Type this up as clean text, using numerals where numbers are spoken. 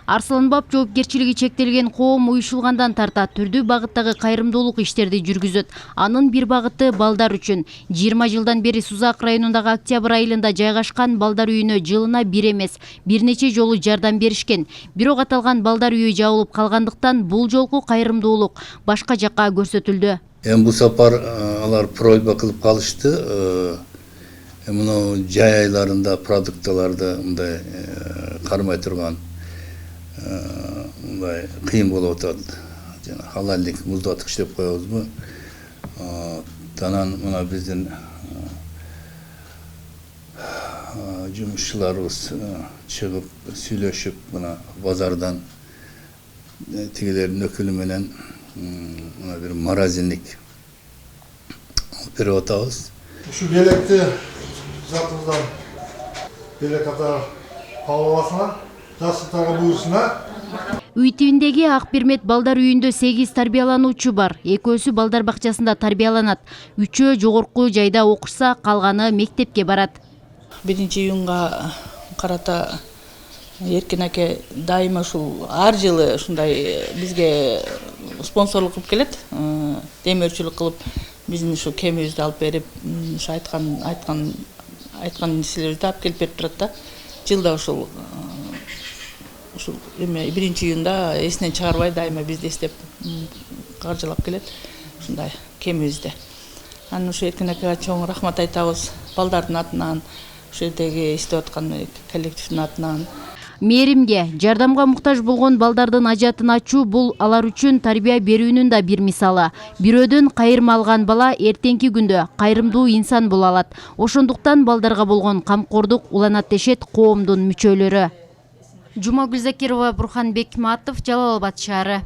Арсланбап жоопкерчилиги чектелген коом уюшулгандан тарта түрдүү багыттагы кайрымдуулук иштерди жүргүзөт. Анын бир багыты балдар үчүн. 20 жылдан бери Сузак районундагы Октябрь айылында жайгашкан балдар үйүнө жылына бир эмес, бир нече жолу жардам беришкен. Бирок аталган балдар үйү жабылып калгандыктан бул жолку кайрымдуулук башка жакка көрсөтүлдү. Bu safar alар proyba kılıp kalıştı. Bunu jay aylarında produktalarda mınдай кармай турган мындай кыйын болуп атат. Жана халалдык муздатык деп коебузбу. Танан мына биздин жумушчуларыбыз чыгып сүйлөшүп мына базардан тигилердин өкүлү менен мына бир маразинlik берип атабыз. Şu belekti zatımızdan belek atar palavasına, жасытары буюрсуна. Үй тибиндеги Акбермет балдар үйүндө 8 тарбиялануучу бар. Экөөсү балдар бакчасында тарбияланат. Үчөө жогорку жайда окушса, калганы мектепке барат. 1-июнга карата Эркин аке дайыма ушул ар жылы ушундай бизге спонсорлук кылып келет. Демөөрчүлүк кылып биздин ушу кемибизди алып берип, ушу айткан нерселерди алып келип берип турат да. Жылда ушул 1-июнда эсинен чыгарбай дайыма бизди эстеп каржылап келет. Ушундай кемибизди. Анан ушу Эркин акега чоң рахмат айтабыз. Балдардын атынан, ушул жердеги иштеп аткан коллективдин атынан. Мээримге жардамга муктаж болгон балдардын ажатын ачуу бул алар үчүн тарбия берүүнүн да бир мисалы. Бирөөдөн кайрым алган бала эртеңки күндө кайрымдуу инсан боло алат. Ошондуктан балдарга болгон камкордук уланат дешет коомдун мүчөлөрү. Жумагүл Закирова, Бурхан Бекматов, Жалал Абад шаары.